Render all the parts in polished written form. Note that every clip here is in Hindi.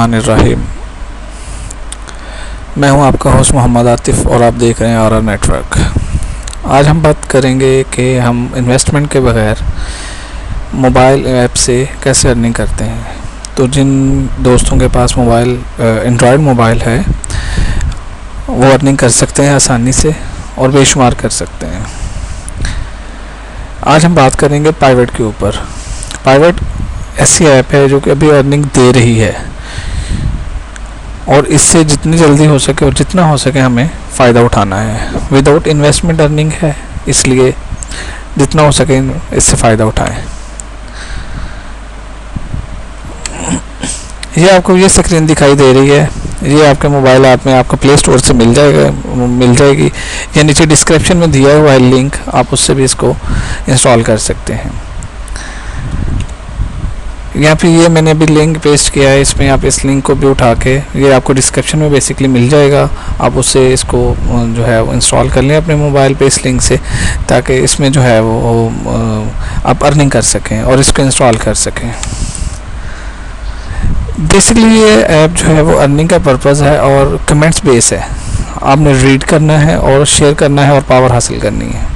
रहीम। मैं हूं आपका होस्ट मोहम्मद आतिफ और आप देख रहे हैं आर नेटवर्क। आज हम बात करेंगे कि हम इन्वेस्टमेंट के बगैर मोबाइल ऐप से कैसे अर्निंग करते हैं। तो जिन दोस्तों के पास मोबाइल एंड्रॉयड मोबाइल है वो अर्निंग कर सकते हैं आसानी से और बेशुमार कर सकते हैं। आज हम बात करेंगे पाइवेट के ऊपर। पाइवेट ऐसी ऐप है जो कि अभी अर्निंग दे रही है और इससे जितनी जल्दी हो सके और जितना हो सके हमें फ़ायदा उठाना है। विदाउट इन्वेस्टमेंट अर्निंग है, इसलिए जितना हो सके इससे फ़ायदा उठाएं। ये आपको ये स्क्रीन दिखाई दे रही है, ये आपके मोबाइल ऐप में आपको प्ले स्टोर से मिल जाएगी या नीचे डिस्क्रिप्शन में दिया हुआ है लिंक, आप उससे भी इसको इंस्टॉल कर सकते हैं। यहाँ पे ये मैंने अभी लिंक पेस्ट किया है, इसमें आप इस लिंक को भी उठा के ये आपको डिस्क्रिप्शन में बेसिकली मिल जाएगा। आप उससे इसको जो है वो इंस्टॉल कर लें अपने मोबाइल पे इस लिंक से, ताकि इसमें जो है वो आप अर्निंग कर सकें और इसको इंस्टॉल कर सकें। बेसिकली ये ऐप जो है वो अर्निंग का पर्पज़ है और कमेंट्स बेस है। आपने रीड करना है और शेयर करना है और पावर हासिल करनी है।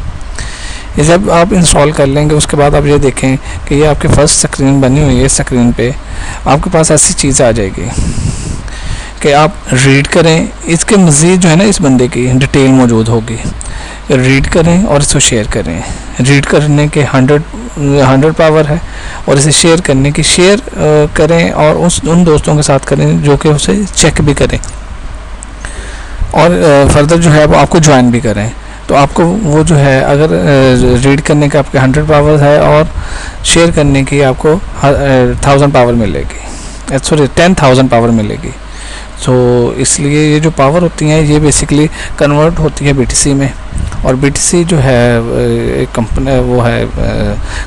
ये जब आप इंस्टॉल कर लेंगे उसके बाद आप ये देखें कि ये आपके फर्स्ट स्क्रीन बनी हुई है। स्क्रीन पे आपके पास ऐसी चीज़ आ जाएगी कि आप रीड करें। इसके मज़ीद जो है ना, इस बंदे की डिटेल मौजूद होगी। रीड करें और इसको शेयर करें। रीड करने के 100 पावर है और इसे शेयर करने की शेयर करें और उन दोस्तों के साथ करें जो कि उसे चेक भी करें और फर्दर जो है वो आपको ज्वाइन भी करें। तो आपको वो जो है, अगर रीड करने का आपके 100 पावर है और शेयर करने की आपको 1000 पावर मिलेगी, सॉरी 10,000 पावर मिलेगी। तो इसलिए ये जो पावर होती हैं ये बेसिकली कन्वर्ट होती है BTC में, और BTC जो है एक कंपनी वो है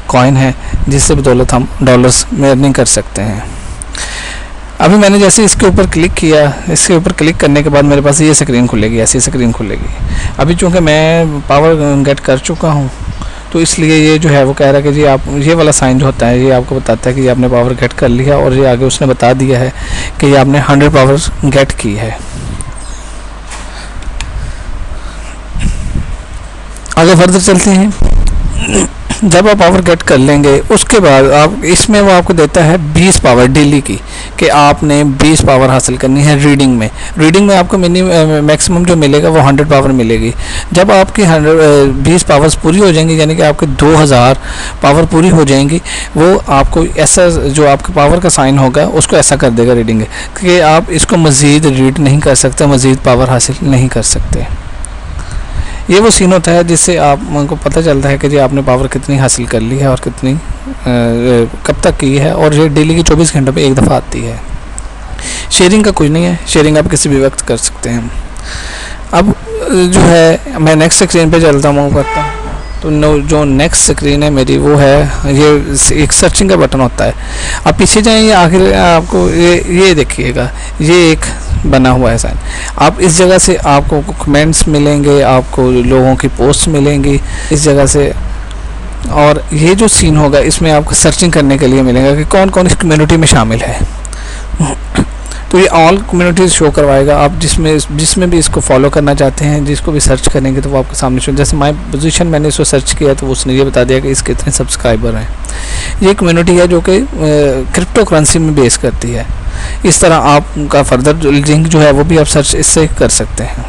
कॉइन है जिससे बदौलत हम डॉलर्स में अर्निंग कर सकते हैं। अभी मैंने जैसे इसके ऊपर क्लिक किया, इसके ऊपर क्लिक करने के बाद मेरे पास ये स्क्रीन खुलेगी, ऐसी स्क्रीन खुलेगी। अभी चूँकि मैं पावर गेट कर चुका हूँ तो इसलिए ये जो है वो कह रहा है कि जी आप ये वाला साइन जो होता है ये आपको बताता है कि ये आपने पावर गेट कर लिया, और ये आगे उसने बता दिया है कि ये आपने 100 पावर गेट की है। आगे फर्दर चलते हैं। जब आप पावर गेट कर लेंगे उसके बाद आप इसमें वो आपको देता है 20 पावर डेली की, कि आपने 20 पावर हासिल करनी है रीडिंग में। रीडिंग में आपको मैक्सिमम जो मिलेगा वो 100 पावर मिलेगी। जब आपकी 20 पावर्स पूरी हो जाएंगी, यानी कि आपके 2000 पावर पूरी हो जाएंगी, वो आपको ऐसा जो आपके पावर का साइन होगा उसको ऐसा कर देगा रीडिंग कि आप इसको मज़ीद रीड नहीं कर सकते, मज़ीद पावर हासिल नहीं कर सकते। ये वो सीन होता है जिससे आपको पता चलता है कि जी आपने पावर कितनी हासिल कर ली है और कितनी कब तक की है, और ये डेली की 24 घंटे पे एक दफ़ा आती है। शेयरिंग का कुछ नहीं है, शेयरिंग आप किसी भी वक्त कर सकते हैं। अब जो है मैं नेक्स्ट स्क्रीन पे चलता हूँ करता हूँ। तो जो नेक्स्ट स्क्रीन है मेरी वो है, ये एक सर्चिंग का बटन होता है। आप पीछे जाएँ, ये आखिर आपको ये देखिएगा, ये एक बना हुआ है साइन। आप इस जगह से आपको कमेंट्स मिलेंगे, आपको लोगों की पोस्ट मिलेंगी इस जगह से, और ये जो सीन होगा इसमें आपको सर्चिंग करने के लिए मिलेगा कि कौन कौन इस कम्युनिटी में शामिल है। तो ये ऑल कम्युनिटीज़ शो करवाएगा। आप जिसमें भी इसको फॉलो करना चाहते हैं, जिसको भी सर्च करेंगे तो वो आपके सामने शो। जैसे माय पोजीशन मैंने इसको सर्च किया तो उसने ये बता दिया कि इसके इतने सब्सक्राइबर हैं। ये कम्युनिटी है जो कि क्रिप्टो करेंसी में बेस करती है। इस तरह आपका फर्दर लिंक जो है वो भी आप सर्च इससे कर सकते हैं।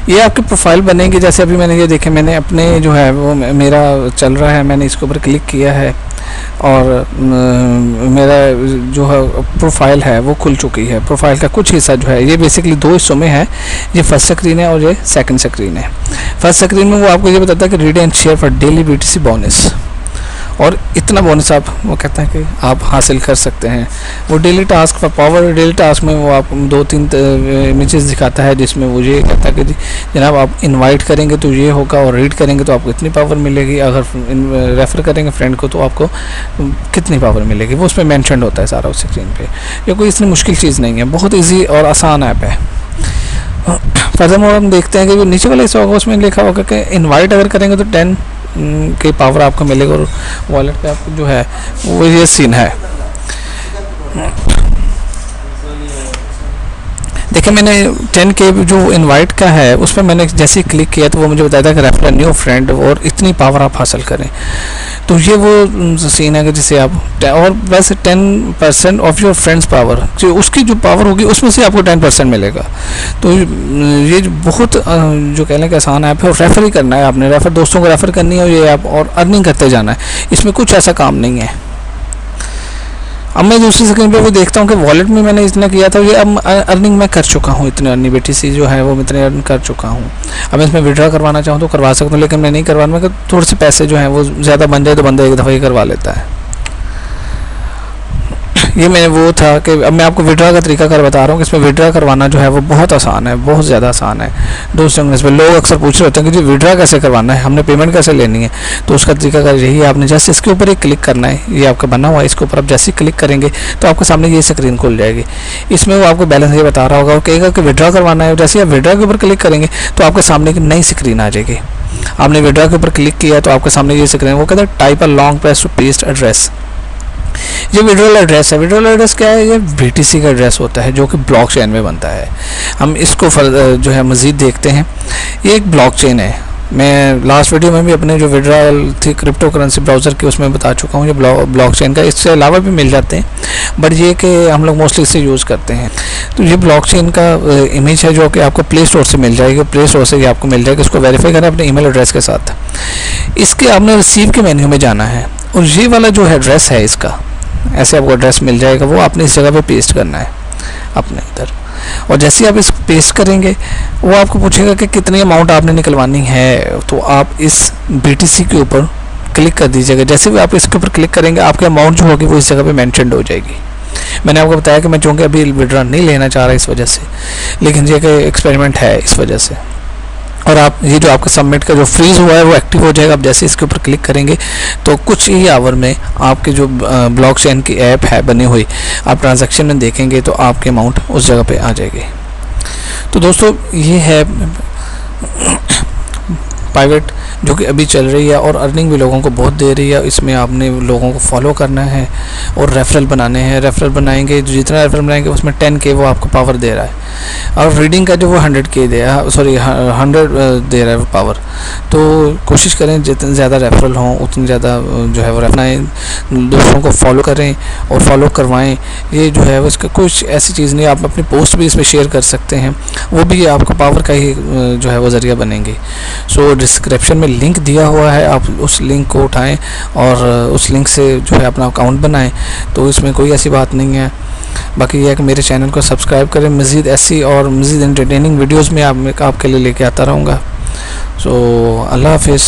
ये आपकी प्रोफाइल बनेगी। जैसे अभी मैंने ये देखे, मैंने अपने जो है वो मेरा चल रहा है, मैंने इसके ऊपर क्लिक किया है और मेरा जो है प्रोफाइल है वो खुल चुकी है। प्रोफाइल का कुछ हिस्सा जो है ये बेसिकली 2 हिस्सों में है। ये फर्स्ट स्क्रीन है और ये सेकंड स्क्रीन है। फर्स्ट स्क्रीन में वो आपको ये बताता है कि read and share for daily BTC bonus, और इतना बोनस आप वो कहता है कि आप हासिल कर सकते हैं। वो daily task for power, daily task में वो आप 2-3 इमेजेस दिखाता है जिसमें वो ये कहता है कि जी जनाब आप इनवाइट करेंगे तो ये होगा, और रीड करेंगे तो आपको इतनी पावर मिलेगी, अगर रेफ़र करेंगे फ्रेंड को तो आपको कितनी पावर मिलेगी, वो उसमें मेंशन होता है सारा उस स्क्रीन पे। ये कोई इतनी मुश्किल चीज़ नहीं है, बहुत ईजी और आसान ऐप है। फर्दरमोर हम देखते हैं कि नीचे वाले इस होगा उसमें लिखा होगा कि इनवाइट अगर करेंगे तो 10 की पावर आपको मिलेगा और वॉलेट पे आपको जो है वो ये सीन है। देखिए मैंने 10K जो इनवाइट का है उस पर मैंने जैसे ही क्लिक किया तो वो मुझे बताया था कि रेफर न्यू फ्रेंड और इतनी पावर आप हासिल करें। तो ये वो सीन है कि जिसे आप और वैसे 10% ऑफ योर फ्रेंड्स पावर, जो उसकी जो पावर होगी उसमें से आपको 10% मिलेगा। तो ये बहुत जो कहने का आसान ऐप है और रेफ़र ही करना है आपने, रेफ़र दोस्तों को रेफ़र करनी है ये ऐप और अर्निंग करते जाना है, इसमें कुछ ऐसा काम नहीं है। अब मैं दूसरी स्क्रीन पे वो देखता हूँ कि वॉलेट में मैंने इतना किया था, ये अब अर्निंग मैं कर चुका हूँ, इतने अर्निंग BTC जो है वो मैं इतने अर्न कर चुका हूँ। अब मैं इसमें विड्रॉ करवाना चाहूँ तो करवा सकता हूँ, लेकिन मैं नहीं करवाना, मैं थोड़े से पैसे जो हैं वो ज़्यादा बन जाए तो बंदा एक दफ़ा ही करवा लेता है। ये मैं वो था कि अब मैं आपको विड्रॉ का तरीका कर बता रहा हूँ कि इसमें विड्रॉ करवाना जो है वो बहुत आसान है, बहुत ज़्यादा आसान है दोस्तों। इसमें लोग अक्सर पूछ रहे होते हैं कि जी विड्रॉ कैसे करवाना है, हमने पेमेंट कैसे लेनी है। तो उसका तरीका कर यही है, आपने जैसे इसके ऊपर ही क्लिक करना है, ये आपका बना हुआ है, इसके ऊपर आप जैसे ही क्लिक करेंगे तो आपके सामने ये स्क्रीन खुल जाएगी। इसमें वो आपको बैलेंस ये बता रहा होगा, वो कहेगा कि विड्रॉ करवाना है, जैसे आप विड्रॉ के ऊपर क्लिक करेंगे तो आपके सामने एक नई स्क्रीन आ जाएगी। आपने विड्रॉ के ऊपर क्लिक किया तो आपके सामने ये स्क्रीन, वो कहता है type a long press to paste address. ये विड्रॉल एड्रेस है। विड्रॉल एड्रेस क्या है, ये BTC का एड्रेस होता है जो कि ब्लॉकचेन में बनता है। हम इसको जो है मज़ीद देखते हैं। ये एक ब्लॉकचेन है, मैं लास्ट वीडियो में भी अपने जो विड्रॉल थी क्रिप्टो करेंसी ब्राउज़र की उसमें बता चुका हूँ। ये ब्लॉकचेन का, इससे अलावा भी मिल जाते हैं बट ये कि हम लोग मोस्टली इसे यूज़ करते हैं। तो ये ब्लॉकचेन का इमेज है जो कि आपको प्ले स्टोर से मिल जाएगी, प्ले स्टोर से ये आपको मिल जाएगा। इसको वेरीफाई करें अपने ईमेल एड्रेस के साथ। इसके आपने रिसीव के मेन्यू में जाना है और ये वाला जो है एड्रेस है इसका, ऐसे आपको एड्रेस मिल जाएगा, वो आपने इस जगह पे पेस्ट करना है अपने इधर। और जैसे आप इस पेस्ट करेंगे वो आपको पूछेगा कि कितनी अमाउंट आपने निकलवानी है, तो आप इस BTC के ऊपर क्लिक कर दीजिएगा। जैसे भी आप इसके ऊपर क्लिक करेंगे आपकी अमाउंट जो होगी वो इस जगह पे मेंशन्ड हो जाएगी। मैंने आपको बताया कि मैं चूँकि अभी विड्रॉ नहीं लेना चाह रहा इस वजह से, लेकिन ये कि एक्सपेरिमेंट है इस वजह से। और आप ये जो आपका सबमिट का जो फ्रीज हुआ है वो एक्टिव हो जाएगा। आप जैसे इसके ऊपर क्लिक करेंगे तो कुछ ही आवर में आपके जो ब्लॉकचेन की ऐप है बनी हुई, आप ट्रांजैक्शन में देखेंगे तो आपकी अमाउंट उस जगह पे आ जाएगी। तो दोस्तों ये है प्राइवेट जो कि अभी चल रही है और अर्निंग भी लोगों को बहुत दे रही है। इसमें आपने लोगों को फॉलो करना है और रेफरल बनाने हैं। रेफरल बनाएंगे, जितना रेफरल बनाएंगे उसमें 10K वो आपको पावर दे रहा है और रीडिंग का जो वो 100K दे रहा है, सॉरी 100 दे रहा है पावर। तो कोशिश करें जितने ज़्यादा रेफरल हों उतनी ज़्यादा जो है वो अपनाएं, दूसरों को फॉलो करें और फॉलो करवाएं। ये जो है उसका कुछ ऐसी चीज़ नहीं, आप अपनी पोस्ट भी इसमें शेयर कर सकते हैं, वो भी आपको पावर का ही जो है वो ज़रिया बनेंगे। सो डिस्क्रिप्शन में लिंक दिया हुआ है, आप उस लिंक को उठाएं और उस लिंक से जो है अपना अकाउंट बनाएं। तो इसमें कोई ऐसी बात नहीं है। बाकी यह है कि मेरे चैनल को सब्सक्राइब करें, मज़ीद ऐसी और मज़ीद एंटरटेनिंग वीडियोज़ में आपके लिए लेके आता रहूँगा। सो अल्लाह हाफिज़।